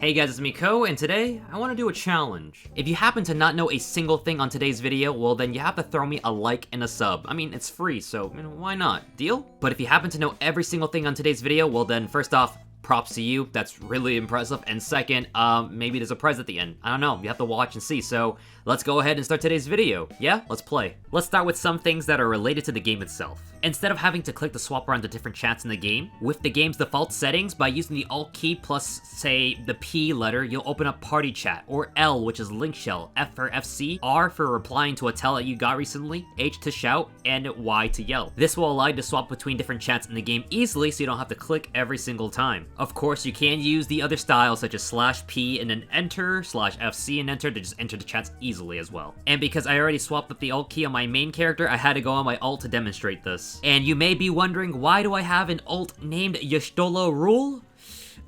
Hey guys, it's Miko, and today I want to do a challenge. If you happen to not know a single thing on today's video, well then you have to throw me a like and a sub. I mean, it's free, so why not? Deal? But if you happen to know every single thing on today's video, well then first off, props to you, that's really impressive. And second, maybe there's a prize at the end. I don't know, you have to watch and see. So let's go ahead and start today's video. Yeah, let's play. Let's start with some things that are related to the game itself. Instead of having to click to swap around the different chats in the game, with the game's default settings, by using the Alt key plus, say, the P letter, you'll open up Party Chat, or L, which is Link Shell, F for FC, R for replying to a tell that you got recently, H to shout, and Y to yell. This will allow you to swap between different chats in the game easily, so you don't have to click every single time. Of course, you can use the other styles, such as /P and then enter, /FC and enter, to just enter the chats easily as well. And because I already swapped up the Alt key on my main character, I had to go on my Alt to demonstrate this. And you may be wondering, why do I have an alt named Yashtolo Rule?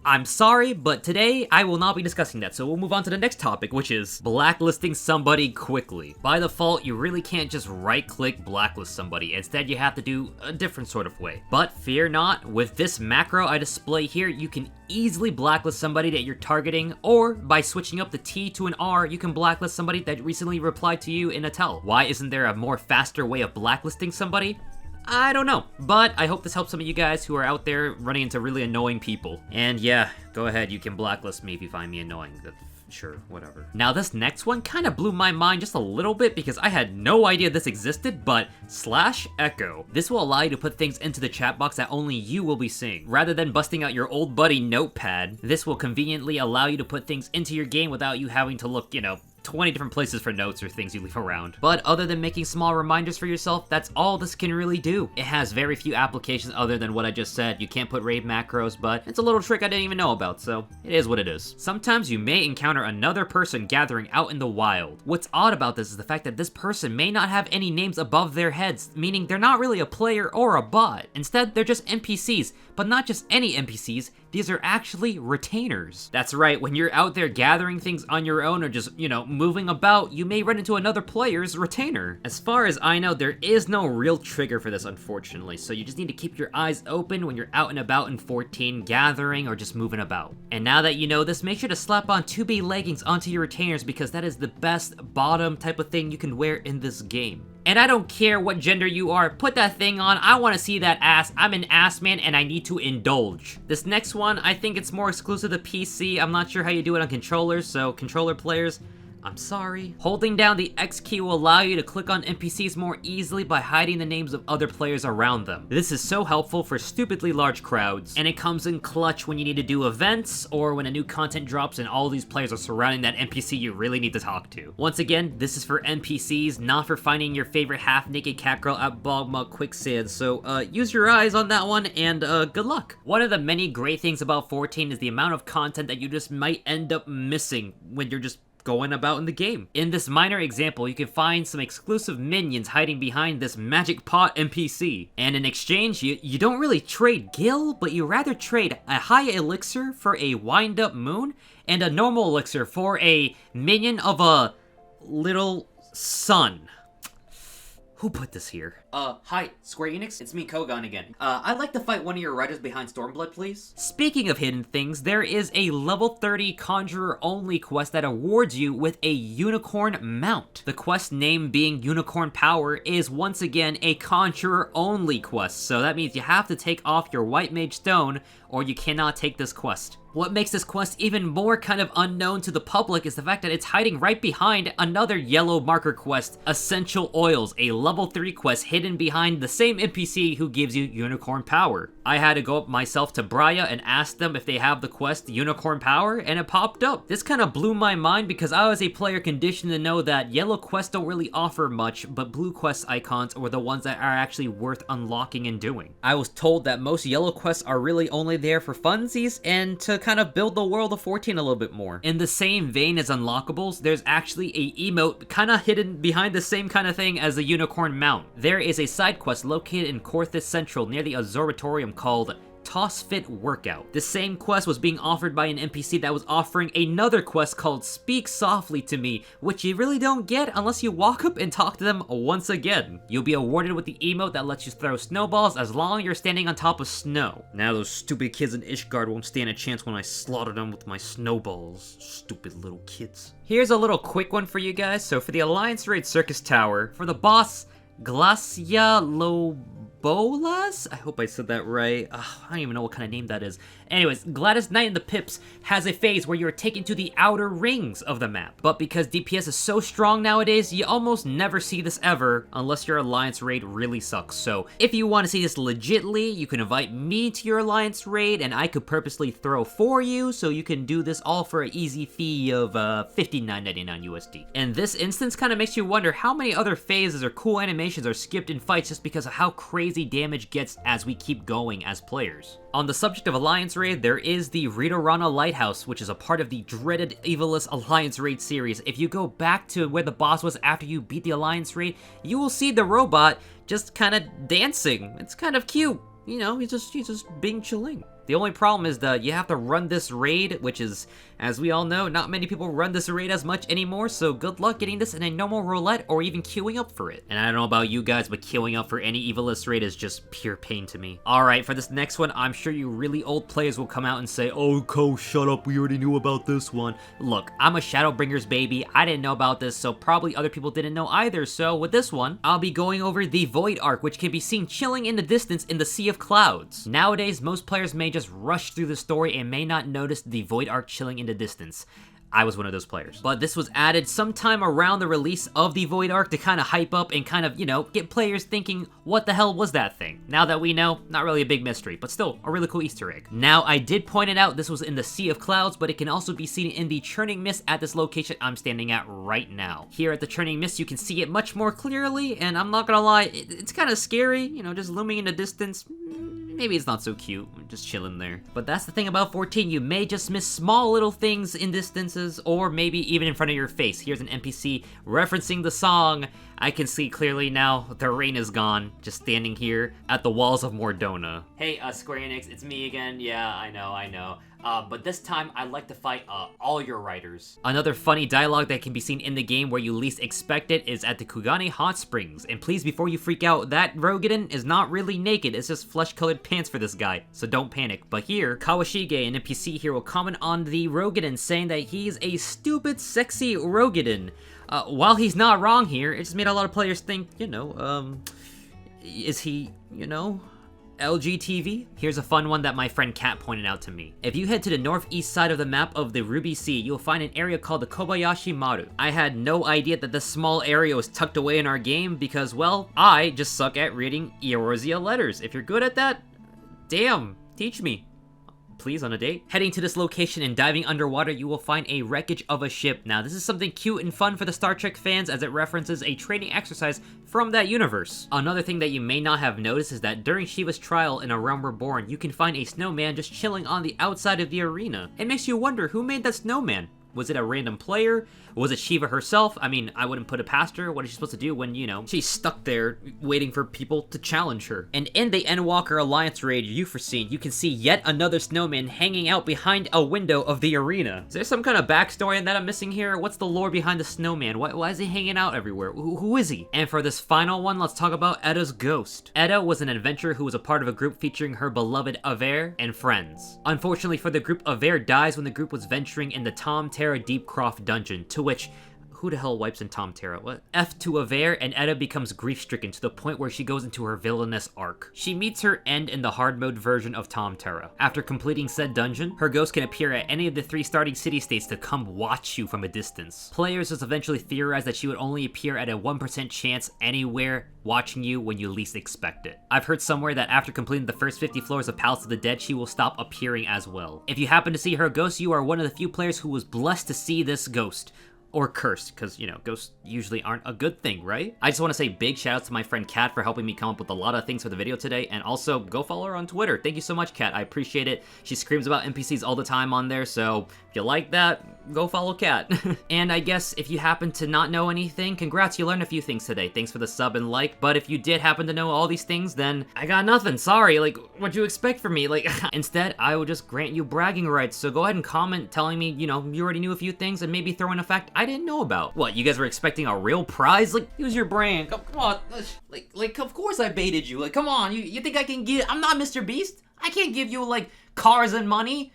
I'm sorry, but today I will not be discussing that, so we'll move on to the next topic, which is blacklisting somebody quickly. By default, you really can't just right-click blacklist somebody. Instead, you have to do a different sort of way. But fear not, with this macro I display here, you can easily blacklist somebody that you're targeting, or by switching up the T to an R, you can blacklist somebody that recently replied to you in a tell. Why isn't there a more faster way of blacklisting somebody? I don't know, but I hope this helps some of you guys who are out there running into really annoying people. And yeah, go ahead, you can blacklist me if you find me annoying. Sure, whatever. Now this next one kind of blew my mind just a little bit because I had no idea this existed, but /echo. This will allow you to put things into the chat box that only you will be seeing. Rather than busting out your old buddy notepad, this will conveniently allow you to put things into your game without you having to look, 20 different places for notes or things you leave around. But other than making small reminders for yourself, that's all this can really do. It has very few applications other than what I just said. You can't put raid macros, but it's a little trick I didn't even know about, so it is what it is. Sometimes you may encounter another person gathering out in the wild. What's odd about this is the fact that this person may not have any names above their heads, meaning they're not really a player or a bot. Instead, they're just NPCs, but not just any NPCs, these are actually retainers. That's right, when you're out there gathering things on your own or just, moving about, you may run into another player's retainer. As far as I know, there is no real trigger for this, unfortunately, so you just need to keep your eyes open when you're out and about in 14, gathering or just moving about. And now that you know this, make sure to slap on 2B leggings onto your retainers because that is the best bottom type of thing you can wear in this game. And I don't care what gender you are, put that thing on, I want to see that ass, I'm an ass man and I need to indulge. This next one, I think it's more exclusive to PC, I'm not sure how you do it on controllers, so controller players, I'm sorry. Holding down the X key will allow you to click on NPCs more easily by hiding the names of other players around them. This is so helpful for stupidly large crowds, and it comes in clutch when you need to do events, or when a new content drops and all these players are surrounding that NPC you really need to talk to. Once again, this is for NPCs, not for finding your favorite half-naked cat girl at Bogmug Quicksand, so use your eyes on that one, and good luck. One of the many great things about 14 is the amount of content that you just might end up missing when you're just going about in the game. In this minor example, you can find some exclusive minions hiding behind this magic pot NPC. And in exchange, you don't really trade gil, but you rather trade a high elixir for a wind-up moon, and a normal elixir for a minion of a little sun. Who put this here? Hi, Square Enix, it's me, Kogan again. I'd like to fight one of your writers behind Stormblood, please. Speaking of hidden things, there is a level 30 Conjurer only quest that awards you with a unicorn mount. The quest name being Unicorn Power is once again a Conjurer only quest, so that means you have to take off your White Mage Stone or you cannot take this quest. What makes this quest even more kind of unknown to the public is the fact that it's hiding right behind another yellow marker quest, Essential Oils, a level 3 quest hidden behind the same NPC who gives you Unicorn Power. I had to go up myself to Braya and ask them if they have the quest Unicorn Power, and it popped up. This kind of blew my mind because I was a player conditioned to know that yellow quests don't really offer much, but blue quest icons were the ones that are actually worth unlocking and doing. I was told that most yellow quests are really only there for funsies and to kind of build the world of 14 a little bit more. In the same vein as unlockables, there's actually a emote kind of hidden behind the same kind of thing as the Unicorn Mount. There is a side quest located in Korthus Central near the Observatorium called Toss Fit Workout. The same quest was being offered by an NPC that was offering another quest called Speak Softly to Me, which you really don't get unless you walk up and talk to them once again. You'll be awarded with the emote that lets you throw snowballs as long as you're standing on top of snow. Now those stupid kids in Ishgard won't stand a chance when I slaughter them with my snowballs. Stupid little kids. Here's a little quick one for you guys. So for the Alliance Raid Circus Tower, for the boss Glacia Lobolas? I hope I said that right. I don't even know what kind of name that is. Anyways, Gladys Knight in the Pips has a phase where you're taken to the outer rings of the map. But because DPS is so strong nowadays, you almost never see this ever unless your Alliance Raid really sucks. So if you want to see this legitly, you can invite me to your Alliance Raid and I could purposely throw for you so you can do this all for an easy fee of $59.99 USD. And this instance kind of makes you wonder how many other phases or cool animations are skipped in fights just because of how crazy damage gets as we keep going as players. On the subject of Alliance Raid, there is the Ridorana Lighthouse, which is a part of the dreaded Evilus Alliance Raid series. If you go back to where the boss was after you beat the Alliance Raid, you will see the robot just kind of dancing. It's kind of cute. You know, he's just being chilling. The only problem is that you have to run this raid, which is, as we all know, not many people run this raid as much anymore, so good luck getting this in a normal roulette or even queuing up for it. And I don't know about you guys, but queuing up for any Evilus raid is just pure pain to me. Alright, for this next one, I'm sure you really old players will come out and say, "Oh, Ko, shut up, we already knew about this one." Look, I'm a Shadowbringers baby, I didn't know about this, so probably other people didn't know either, so with this one, I'll be going over the Void Arc, which can be seen chilling in the distance in the Sea of Clouds. Nowadays, most players may just rush through the story and may not notice the Void Arc chilling in the distance. I was one of those players. But this was added sometime around the release of the Void Arc to kind of hype up and kind of, you know, get players thinking, what the hell was that thing? Now that we know, not really a big mystery, but still a really cool Easter egg. Now, I did point it out, this was in the Sea of Clouds, but it can also be seen in the Churning Mist at this location I'm standing at right now. Here at the Churning Mist, you can see it much more clearly, and I'm not gonna lie, it's kind of scary, you know, just looming in the distance. Maybe it's not so cute, just chilling there. But that's the thing about 14, you may just miss small little things in distances, or maybe even in front of your face. Here's an NPC referencing the song. I can see clearly now, the rain is gone, just standing here at the walls of Mordona. Hey, Square Enix, it's me again. Yeah, I know. But this time, I'd like to fight all your writers. Another funny dialogue that can be seen in the game where you least expect it is at the Kugane Hot Springs. And please, before you freak out, that Rogadin is not really naked, it's just flesh-colored pants for this guy, so don't panic. But here, Kawashige, an NPC here, will comment on the Rogadin, saying that he's a stupid, sexy Rogadin. While he's not wrong here, it just made a lot of players think, you know, is he, you know, LGTV? Here's a fun one that my friend Kat pointed out to me. If you head to the northeast side of the map of the Ruby Sea, you'll find an area called the Kobayashi Maru. I had no idea that this small area was tucked away in our game because, well, I just suck at reading Eorzea letters. If you're good at that, damn, teach me. Please, on a date. Heading to this location and diving underwater, you will find a wreckage of a ship. Now, this is something cute and fun for the Star Trek fans as it references a training exercise from that universe. Another thing that you may not have noticed is that during Shiva's trial in A Realm Reborn, you can find a snowman just chilling on the outside of the arena. It makes you wonder, who made that snowman? Was it a random player? Was it Shiva herself? I mean, I wouldn't put it past her. What is she supposed to do when, you know, she's stuck there waiting for people to challenge her? And in the Endwalker Alliance raid Euphrosyne, you can see yet another snowman hanging out behind a window of the arena. Is there some kind of backstory that I'm missing here? What's the lore behind the snowman? Why is he hanging out everywhere? Who is he? And for this final one, let's talk about Edda's ghost. Edda was an adventurer who was a part of a group featuring her beloved Aver and friends. Unfortunately for the group, Aver dies when the group was venturing in the Tom Terra Deepcroft dungeon, to which, who the hell wipes in Tom Terra? What? F to Aver, and Edda becomes grief-stricken to the point where she goes into her villainous arc. She meets her end in the hard mode version of Tom Terra. After completing said dungeon, her ghost can appear at any of the 3 starting city-states to come watch you from a distance. Players just eventually theorized that she would only appear at a 1% chance anywhere watching you when you least expect it. I've heard somewhere that after completing the first 50 floors of Palace of the Dead, she will stop appearing as well. If you happen to see her ghost, you are one of the few players who was blessed to see this ghost. Or cursed, because, you know, ghosts usually aren't a good thing, right? I just want to say big shout out to my friend Kat for helping me come up with a lot of things for the video today, and also go follow her on Twitter. Thank you so much, Kat. I appreciate it. She screams about NPCs all the time on there, so If you like that, go follow Cat. And I guess if you happen to not know anything, congrats, you learned a few things today. Thanks for the sub and like, but if you did happen to know all these things, then I got nothing, sorry, like, what'd you expect from me? Like, instead, I will just grant you bragging rights, so go ahead and comment telling me, you know, you already knew a few things and maybe throw in a fact I didn't know about. What, you guys were expecting a real prize? Like, use your brain, come on. Like, of course I baited you, like, come on, you think I can I'm not Mr. Beast? I can't give you, like, cars and money.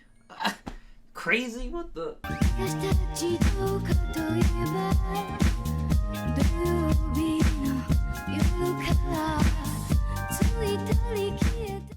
Crazy? What the?